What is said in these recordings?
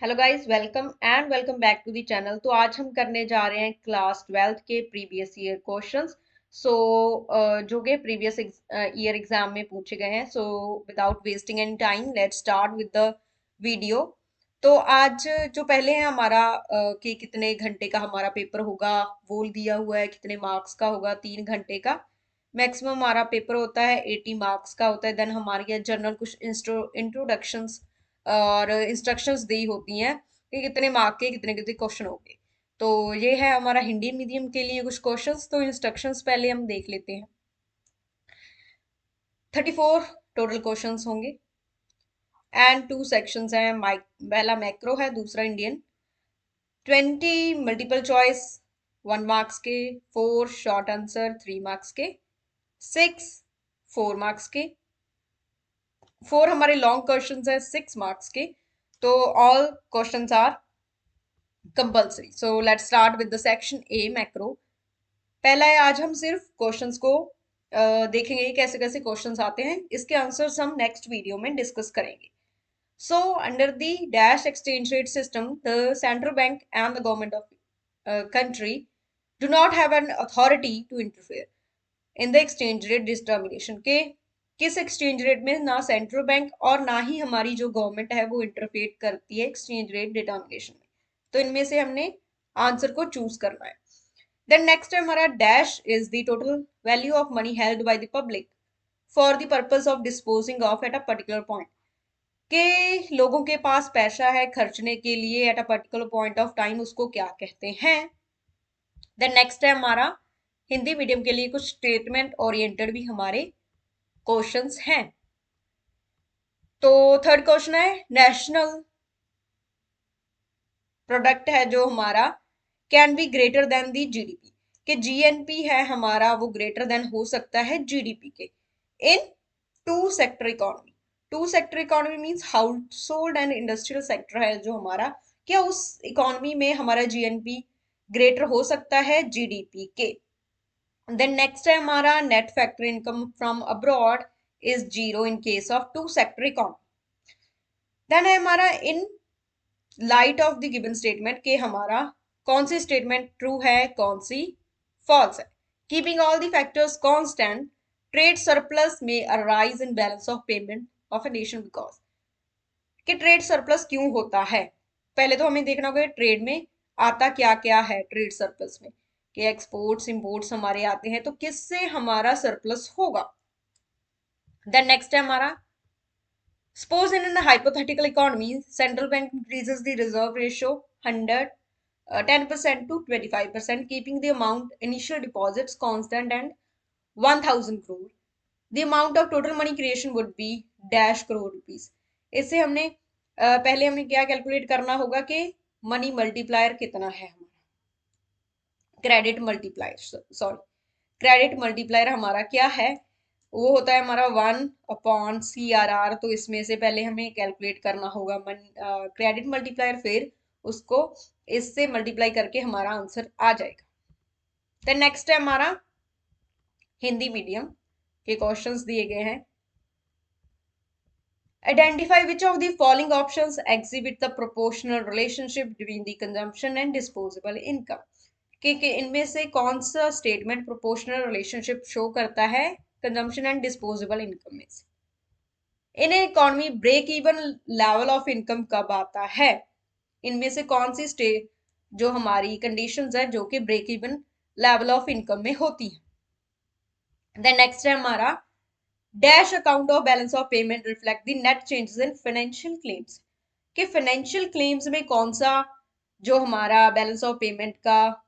Hello guys, welcome back to the channel. तो आज हम करने जा रहे हैं क्लास 12th के प्रीवियस ईयर क्वेश्चंस। सो जो कि प्रीवियस ईयर एग्जाम में पूछे गए हैं। So without wasting any time let's start with the video. तो आज जो पहले है हमारा कि कितने घंटे का हमारा पेपर होगा वो दिया हुआ है, कितने मार्क्स का होगा, 3 घंटे का मैक्सिमम हमारा पेपर होता है, 80 मार्क्स का होता है। देन हमारी ये जनरल कुछ इंट्रोडक्शंस और इंस्ट्रक्शंस दी होती हैं कि कितने मार्क के कितने कितने क्वेश्चन होंगे। तो ये है हमारा हिंदी मीडियम के लिए कुछ क्वेश्चंस। तो इंस्ट्रक्शंस पहले हम देख लेते हैं। 34 टोटल क्वेश्चंस होंगे एंड 2 सेक्शंस हैं। पहला मैक्रो है, दूसरा इंडियन। 20 मल्टीपल चॉइस 1 मार्क्स के, 4 शॉर्ट आंसर 3 मार्क्स के, 6 4 मार्क्स के, 4 हमारे लॉन्ग क्वेश्चंस हैं 6 मार्क्स के। तो all questions are compulsory. So let's start with the section A macro. पहला है, आज हम सिर्फ क्वेश्चंस को देखेंगे कि कैसे कैसे क्वेश्चंस आते हैं। इसके आंसर्स हम नेक्स्ट वीडियो में डिस्कस करेंगे। So under the dash exchange rate system the central bank and the government of country do not have an authority to interfere in the exchange rate determination। के किस exchange rate में ना central bank और ना ही हमारी जो government है वो इंटरफेयर करती है एक्सचेंज रेट डिटर्मिनेशन में। तो इनमें से हमने आंसर को चूज करना है। देन नेक्स्ट है हमारा, dash is the total value of money held by the public for the purpose of disposing of at a particular point. के लोगों के पास पैसा है खर्चने के लिए at a particular point of time, उसको क्या कहते हैं। देन नेक्स्ट है हमारा, हिंदी मीडियम के लिए कुछ स्टेटमेंट ओरिएंटेड भी हमारे क्वेश्चंस हैं। तो थर्ड क्वेश्चन है, नेशनल प्रोडक्ट है जो हमारा can be greater than the GDP. कि जीएनपी है हमारा वो ग्रेटर देन हो सकता है जीडीपी के in two sector economy. Two sector economy means household and industrial sector है जो हमारा, क्या उस इकोनॉमी में हमारा जीएनपी ग्रेटर हो सकता है जीडीपी के। देन नेक्स्ट है हमारा, net factor income from abroad is zero in case of two sector economy. Then है हमारा, in light of the given statement के हमारा कौन सी स्टेटमेंट ट्रू है कौन सी फॉल्स है। Keeping all the factors constant trade surplus में arise in balance of payment of a nation because. कि ट्रेड सरप्लस क्यों होता है, पहले तो हमें देखना होगा ट्रेड में आता क्या क्या है। ट्रेड सरप्लस में कि एक्सपोर्ट्स इंपोर्ट्स हमारे आते हैं, तो किससे हमारा सरप्लस होगा। देन नेक्स्ट है हमारा, suppose in a hypothetical economy, central bank increases the reserve ratio 10% to 25%, keeping the amount initial deposits constant and 1000 crore. The amount of total money creation would be dash crore rupees। इससे हमने पहले हमें क्या calculate करना होगा कि money multiplier कितना है हमारा, credit multiplier, sorry credit multiplier हमारा क्या है, वो होता है हमारा 1/CRR। तो इसमें से पहले हमें कैलकुलेट करना होगा क्रेडिट मल्टीप्लायर, फिर उसको इससे मल्टीप्लाई करके हमारा आंसर आ जाएगा। देन नेक्स्ट है हमारा, हिंदी मीडियम के क्वेश्चंस दिए गए हैं। Identify which of the following options exhibit the proportional relationship between the consumption and disposable income. कि इनमें से कौन सा स्टेटमेंट प्रोपोर्शनल रिलेशनशिप शो करता है कंजम्पशन एंड डिस्पोजेबल इनकम में से। In economy break even level of income कब आता है, इनमें से कौन सी स्टेट जो हमारी कंडीशंस है जो कि break even level of income में होती है। देन नेक्स्ट है हमारा, dash account of balance of payment reflect the net changes in financial claims. कि फाइनेंशियल क्लेम्स में कौन सा जो हमारा बैलेंस ऑफ पेमेंट का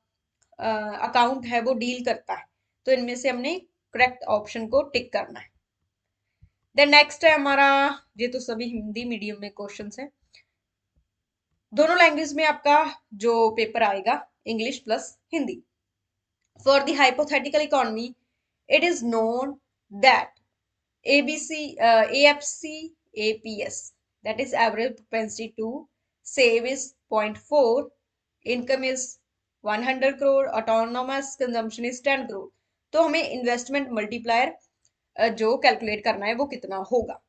अकाउंट है वो डील करता है। तो इनमें से हमने करेक्ट ऑप्शन को टिक करना है। देन नेक्स्ट है हमारा, ये तो सभी हिंदी मीडियम में क्वेश्चंस हैं। दोनों लैंग्वेज में आपका जो पेपर आएगा English plus Hindi. For the hypothetical economy it is known that ABC AFC APS, that is average propensity to save is 0.4, income is 100 crore, autonomous consumption is 10 crore। तो हमें investment multiplier जो calculate करना है वो कितना होगा।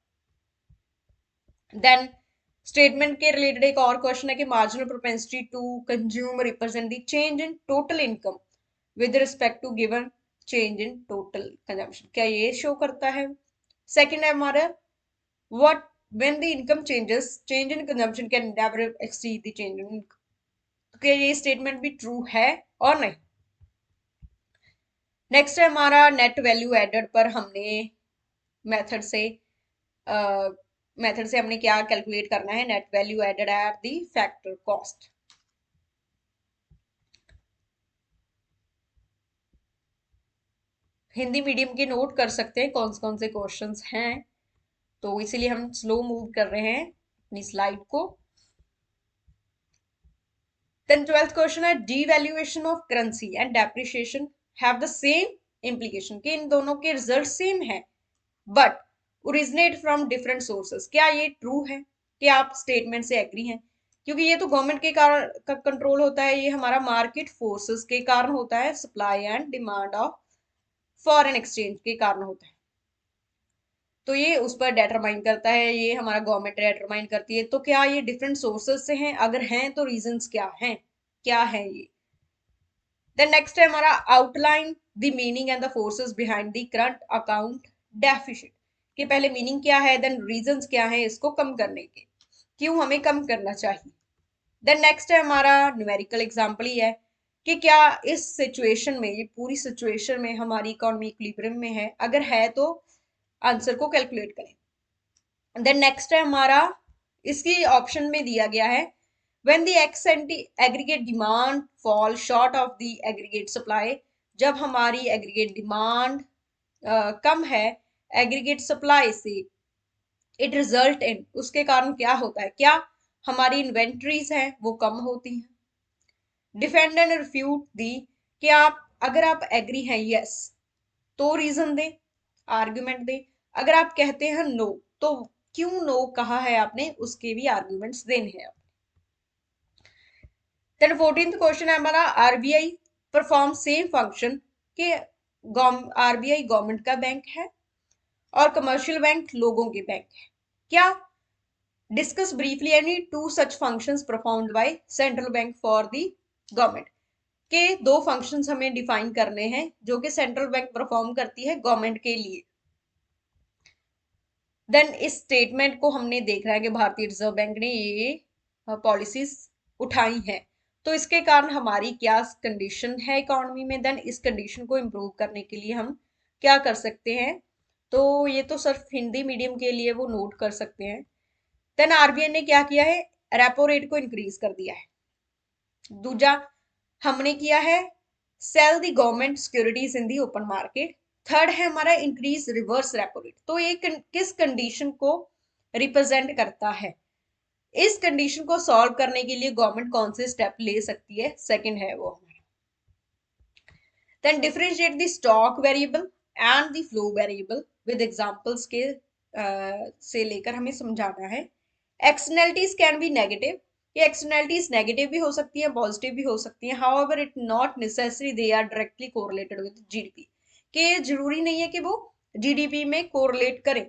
Then statement के related एक और क्वेश्चन है कि marginal propensity to consume represent the change in total income with respect to given change in total consumption, क्या ये शो करता है? सेकंड है हमारा what when the income changes change in consumption can never exceed the change in income, क्या ये statement भी true है और नहीं? नेक्स्ट है हमारा नेट वैल्यू एडेड पर हमने मेथड से हमने क्या कैलकुलेट करना है? Net value added at the factor cost. Hindi medium के नोट कर सकते हैं कौन से क्वेश्चंस हैं, तो इसीलिए हम स्लो मूव कर रहे हैं अपनी स्लाइड को। देन 12th क्वेश्चन है devaluation of currency and depreciation have the same implication, कि इन दोनों के रिजल्ट सेम है but originate from different sources, क्या ये ट्रू है? कि आप स्टेटमेंट से एग्री हैं? क्योंकि ये तो गवर्नमेंट के कारण का कंट्रोल होता है, ये हमारा मार्केट फोर्सेस के कारण होता है, supply and demand of foreign exchange के कारण होता है, तो ये उस पर डिटरमाइन करता है, ये हमारा गवर्नमेंट डिटरमाइन करती है। तो क्या ये डिफरेंट सोर्सेस से हैं? अगर हैं तो रीजंस क्या है ये? देन नेक्स्ट है हमारा outline the meaning and the forces behind the current account deficit, कि पहले मीनिंग क्या है, देन रीजंस क्या है इसको कम करने के, क्यों हमें कम करना चाहिए। देन नेक्स्ट है हमारा न्यूमेरिकल एग्जांपल ही है कि क्या इस सिचुएशन में, ये पूरी सिचुएशन में हमारी इकोनॉमी इक्विलिब्रियम में है, अगर है तो आंसर को कैलकुलेट करें। देन नेक्स्ट है हमारा, इसकी ऑप्शन में दिया गया है when the aggregate demand fall short of the aggregate supply, जब हमारी aggregate demand कम है aggregate supply से, it result in, उसके कारण क्या होता है, क्या हमारी इन्वेंट्रीज हैं वो कम होती हैं। डिफेंड एंड रिफ्यूट दी, कि आप अगर आप एग्री हैं यस तो रीजन दे, आर्ग्यूमेंट दे, अगर आप कहते हैं नो तो क्यों नो कहा है आपने, उसके भी आर्ग्यूमेंट्स देने हैं। देन 14th क्वेश्चन है हमारा आरबीआई परफॉर्म सेम फंक्शन, कि आरबीआई गवर्नमेंट का बैंक है और कमर्शियल बैंक लोगों के बैंक है, क्या discuss briefly any two such functions performed by central bank for the government, के दो फंक्शंस हमें डिफाइन करने हैं जो कि सेंट्रल बैंक परफॉर्म करती है गवर्नमेंट के लिए। देन इस स्टेटमेंट को हमने देखा है कि भारतीय रिजर्व बैंक ने ये पॉलिसीज उठाई हैं, तो इसके कारण हमारी क्या कंडीशन है इकोनॉमी में, देन इस कंडीशन को इम्प्रूव करने के लिए हम क्या कर सकते हैं, तो ये तो सिर्फ हिंदी मीडियम के लिए वो नोट कर सकते हैं। देन आरबीआई ने क्या किया है, रेपो रेट को इंक्रीज कर दिया है। दूजा हमने किया है sell the government securities in the open market. Third है हमारा इंक्रीज रिवर्स रेपो रेट, तो ये किस कंडीशन को रिप्रेजेंट करता है, इस कंडीशन को सॉल्व करने के लिए गवर्नमेंट कौन से स्टेप ले सकती है, सेकंड है वो हमारा। Then differentiate the stock variable and the flow variable with examples के से लेकर हमें समझाना है। एक्सटर्नलिटीज कैन बी नेगेटिव, ये एक्सटर्नलिटीज नेगेटिव भी हो सकती है पॉजिटिव भी हो सकती है, however it not necessary they are directly correlated with GDP, कि जरूरी नहीं है कि वो जीडीपी में कोरिलेट करें।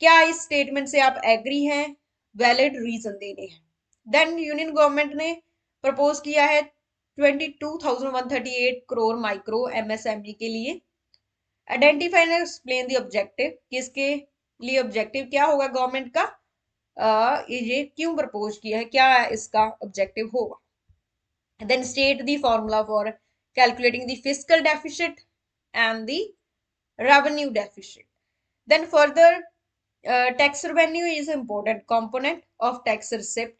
क्या इस स्टेटमेंट से आप एग्री हैं? वैलिड रीजन देने हैं। देन यूनियन गवर्नमेंट ने प्रपोज किया है 22,138 करोड़ माइक्रो एमएसएमई के लिए। Identify and explain the objective, किसके लिए ऑब्जेक्टिव क्या होगा गवर्नमेंट का, ये क्यों प्रपोज किया है, क्या इसका ऑब्जेक्टिव होगा। Then state the formula for calculating the fiscal deficit and the revenue deficit. Then further tax revenue is important component of tax receipt,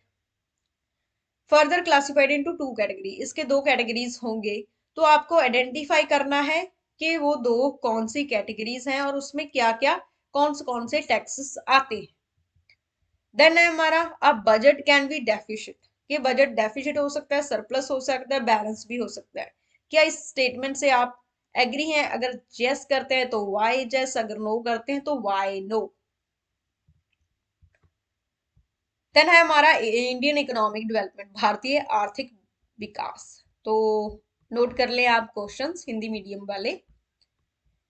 further classified into two category, इसके दो कैटेगरीज होंगे, तो आपको आइडेंटिफाई करना है कि वो दो कौन सी कैटेगरीज हैं और उसमें क्या क्या कौन से टैक्सेस आते हैं। देन है हमारा अब बजट कैन बी डेफिशिट, कि बजट डेफिशिट हो सकता है, सरप्लस हो सकता है, बैलेंस भी हो सकता है। क्या इस स्टेटमेंट से आप एग्री हैं? अगर यस करते हैं तो वाई यस, अगर नो करते हैं तो वाई नो। देन है हमारा इंडियन इकोनॉमिक डेवलपमेंट, भारतीय आर्थिक विकास, तो नोट कर ले आप क्वेश्चंस हिंदी मीडियम वाले।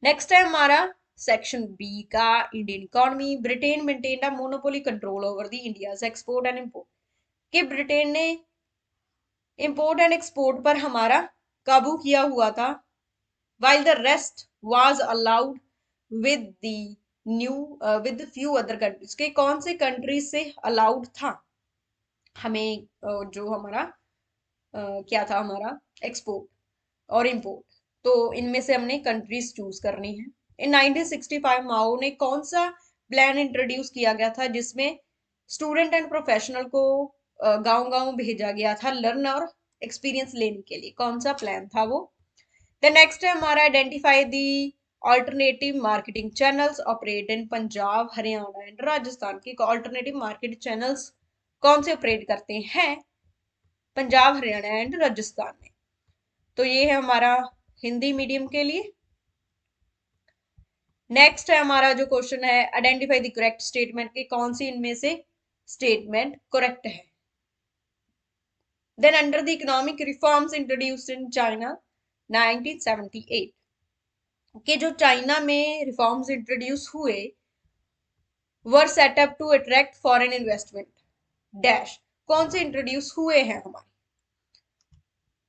नेक्स्ट है हमारा सेक्शन बी का Indian economy, Britain maintained a monopoly control over the India's export and import, कि ब्रिटेन ने इंपोर्ट एंड एक्सपोर्ट पर हमारा काबू किया हुआ था, while the rest was allowed with the new with the few other countries, के कौन से कंट्रीज से अलाउड था हमें जो हमारा क्या था हमारा एक्सपोर्ट और इंपोर्ट, तो इनमें से हमने कंट्रीज चूज करनी है। इन 1965 माओ ने कौन सा प्लान इंट्रोड्यूस किया गया था जिसमें स्टूडेंट एंड प्रोफेशनल को गांव गांव भेजा गया था लर्न और एक्सपीरियंस लेने के लिए, कौन सा प्लान था वो। द नेक्स्ट है हमारा identify the alternative marketing channels operate in Punjab Haryana and Rajasthan, के ऑल्टरनेटिव मार्केट चैनल्स कौन से ऑपरेट करते हैं पंजाब हरियाणा एंड राजस्थान में। तो ये है हमारा हिंदी मीडियम के लिए। नेक्स्ट है हमारा जो क्वेश्चन है आइडेंटिफाई द करेक्ट स्टेटमेंट, के कौन सी इनमें से स्टेटमेंट करेक्ट है। Then under the economic reforms introduced in China 1978, के जो चाइना में रिफॉर्म्स इंट्रोड्यूस हुए were set up to attract foreign investment dash, कौन से इंट्रोड्यूस हुए हैं हमारे।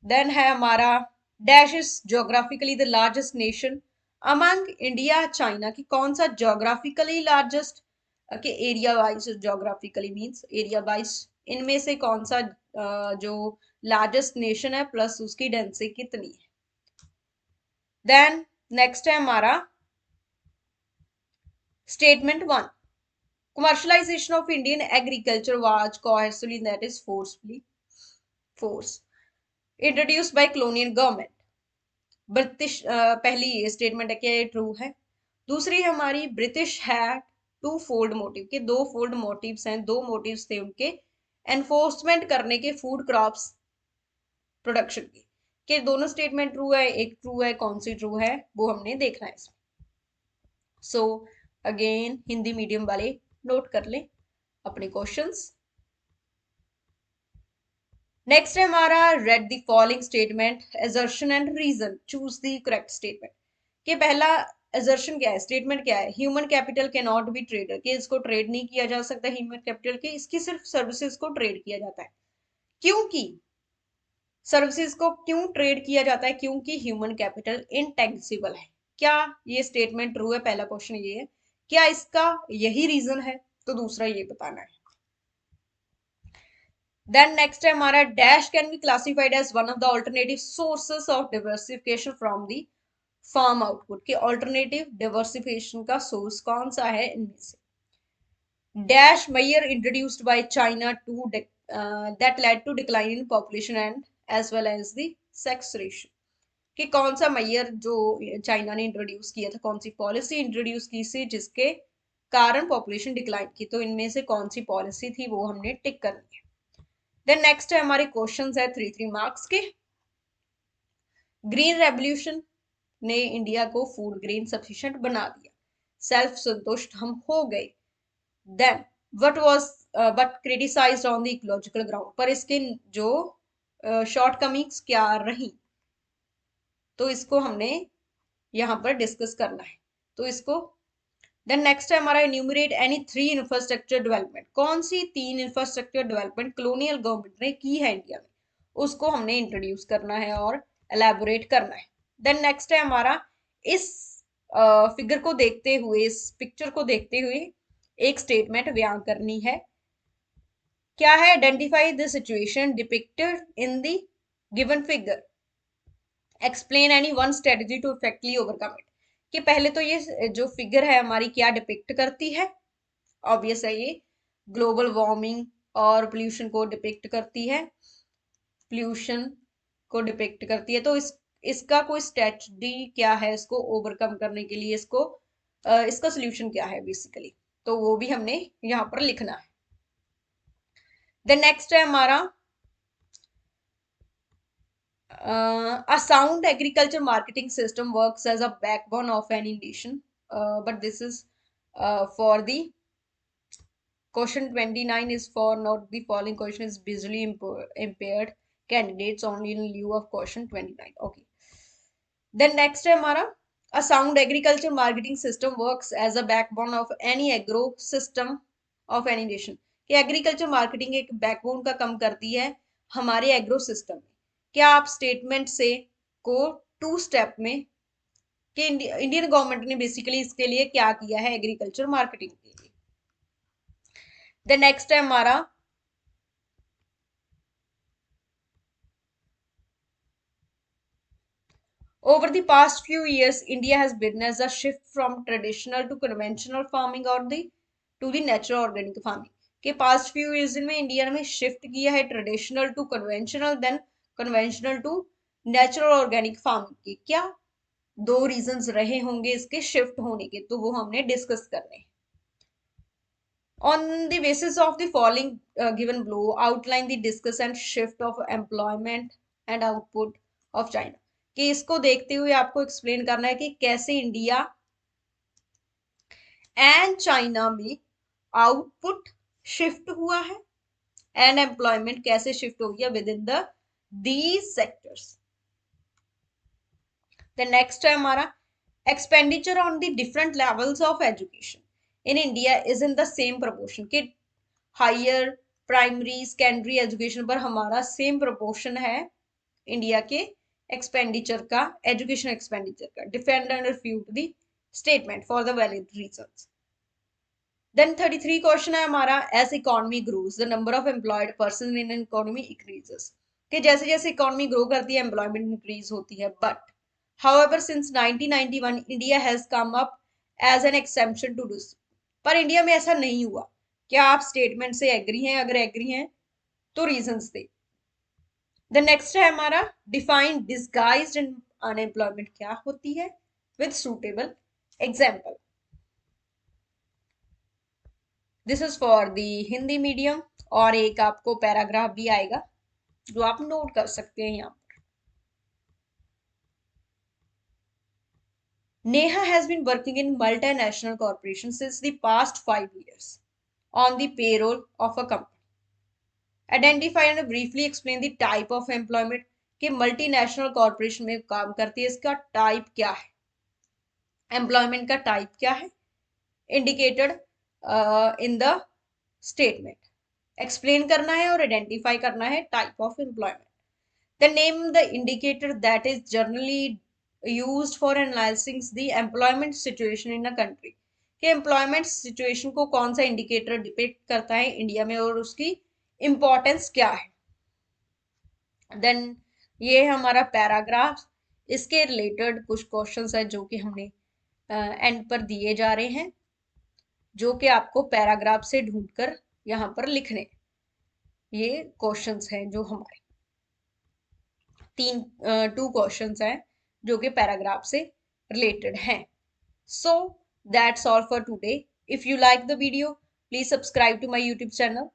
देन है हमारा dash is geographically the largest nation among India China, की कौन सा जोग्राफिकली लार्जेस्ट के area wise, geographically means area wise, इनमें से कौन सा जो लार्जेस्ट नेशन है प्लस उसकी डेंसिटी कितनी है। देन नेक्स्ट है हमारा statement 1, commercialization of Indian agriculture was coercively, that is force introduced by colonial government। British पहली ये स्टेटमेंट है, क्या ये ट्रू है। दूसरी हमारी British had two fold motive, के दो फोल्ड मोटिव्स हैं, दो मोटिव्स थे उनके एनफोर्समेंट करने के फूड क्रॉप्स प्रोडक्शन के दोनों स्टेटमेंट ट्रू है, एक ट्रू है, कौन सी ट्रू है वो हमने देखना है इसमें। सो अगेन हिंदी मीडियम वाले नोट कर लें अपने क्वेश्चंस। नेक्स्ट है हमारा read the following statement assertion and reason, choose the correct statement, कि पहला असर्शन क्या है, स्टेटमेंट क्या है, human capital can not be traded, कि इसको ट्रेड नहीं किया जा सकता ह्यूमन कैपिटल के, इसकी सिर्फ सर्विसेज को ट्रेड किया जाता है। क्योंकि सर्विसेज को क्यों ट्रेड किया जाता है, क्योंकि ह्यूमन कैपिटल इनटेंजिबल है। क्या ये स्टेटमेंट ट्रू है, पहला क्वेश्चन ये है, क्या इसका यही रीजन है, तो दूसरा ये बताना है। देन नेक्स्ट है हमारा dash can be classified as one of the alternative sources of diversification from the farm output, के ऑल्टरनेटिव डिवर्सिफिकेशन का सोर्स कौन सा है इनमें से। Dash mayor introduced by China to that led to decline in population and as well as the sex ratio, कि कौन सा मेयर जो चाइना ने इंट्रोड्यूस किया था, कौन सी पॉलिसी इंट्रोड्यूस की थी जिसके कारण पॉपुलेशन डिक्लाइन की, तो इनमें से कौन सी पॉलिसी थी वो हमने टिक करनी है। देन नेक्स्ट है हमारे क्वेश्चंस है 3 मार्क्स के। ग्रीन रेवोल्यूशन ने इंडिया को फूड ग्रेन सफिशिएंट बना दिया, सेल्फ संतुष्ट हम हो गए। Then what was but criticised on the ecological ground, पर इसके जो शॉर्टकमिंग्स क्या रही, तो इसको हमने यहाँ पर डिस्कस करना है, तो इसको। देन नेक्स्ट है हमारा इन्यूमरेट एनी 3 इंफ्रास्ट्रक्चर डेवलपमेंट, कौन सी 3 इंफ्रास्ट्रक्चर डेवलपमेंट कॉलोनियल गवर्नमेंट ने की है इंडिया में, उसको हमने इंट्रोड्यूस करना है और एलैबोरेट करना है। देन नेक्स्ट है हमारा इस फिगर को देखते हुए, इस पिक्चर को देखते हुए एक स्टेटमेंट बयान करनी है। क्या है, identify the situation depicted in the given figure, explain any one strategy to effectively overcome it, कि पहले तो ये जो फिगर है हमारी क्या डिपिक्ट करती है, ऑब्वियस है ये ग्लोबल वार्मिंग और पोल्यूशन को डिपिक्ट करती है, पोल्यूशन को डिपिक्ट करती है, तो इसका कोई स्ट्रेटजी क्या है इसको ओवरकम करने के लिए, इसको इसका सोल्यूशन क्या है बेसिकली, तो वो भी हमने यहाँ पर लिखना है। देन नेक्स्ट है हमारा a sound agriculture marketing system works as a backbone of any nation, but this is for the question 29 is for not the following question is visually impaired candidates only in lieu of question 29। okay, then next है हमारा A sound agriculture marketing system works as a backbone of any agro system of any nation. कि agriculture marketing एक backbone का काम करती है हमारे agro system में. क्या आप स्टेटमेंट से को टू स्टेप में कि इंडियन गवर्नमेंट ने बेसिकली इसके लिए क्या किया है एग्रीकल्चर मार्केटिंग के लिए. द नेक्स्ट है हमारा over the past few years India has witnessed a shift from traditional to conventional farming or the to the natural organic farming. के पास्ट फ्यू ईयर्स में इंडिया में शिफ्ट किया है traditional to conventional then conventional to natural organic farming के. क्या दो reasons रहे होंगे इसके शिफ्ट होने के, तो वो हमने डिस्कस करने हैं. On the basis of the following given below, outline the discuss and shift of employment and output of China. कि इसको देखते हुए आपको एक्सप्लेन करना है कि कैसे इंडिया एंड चाइना में आउटपुट शिफ्ट हुआ है एंड एम्प्लॉयमेंट कैसे शिफ्ट हो गया within the these sectors. The next है हमारा expenditure on the different levels of education in India is in the same proportion. कि हायर प्राइमरी सेकेंडरी एजुकेशन पर हमारा सेम प्रोपोर्शन है इंडिया के एक्सपेंडिचर का, एजुकेशन एक्सपेंडिचर का. Defend and refute the statement for the valid reasons. Then 33 question है हमारा as economy grows the number of employed person in economy increases. कि जैसे जैसे इकोनॉमी ग्रो करती है एम्प्लॉयमेंट इंक्रीज होती है. But however since 1991 India has come up as an exemption to this. पर इंडिया में ऐसा नहीं हुआ. क्या आप स्टेटमेंट से एग्री हैं? अगर एग्री हैं तो रीजंस दे. द नेक्स्ट है हमारा डिफाइन डिस्गाइज्ड अनएम्प्लॉयमेंट क्या होती है with suitable example. This is for the Hindi medium और एक आपको पैराग्राफ भी आएगा जो आप नोट कर सकते हैं यहाँ. Neha has been working in multinational corporations since the past 5 years on the payroll of a company. Identify and briefly explain the type of employment कि मल्टीनेशनल कॉर्पोरेशन में काम करती है, इसका टाइप क्या है, एम्प्लॉयमेंट का टाइप क्या है, indicated in the statement. Explain करना है और आइडेंटिफाई करना है type of employment. The name the indicator that is generally used for analyzing the employment situation in a country. कि employment situation को कौन सा इंडिकेटर डिपेक्ट करता है इंडिया में और उसकी इंपॉर्टेंस क्या है. देन ये हमारा पैराग्राफ, इसके रिलेटेड कुछ क्वेश्चंस है जो कि हमने एंड पर दिए जा रहे हैं जो कि आपको पैराग्राफ से ढूंढकर यहाँ पर लिखने. ये क्वेश्चंस हैं जो हमारे टू क्वेश्चंस हैं जो कि पैराग्राफ से रिलेटेड हैं. So that's all for today. If you like the video please subscribe to my YouTube channel.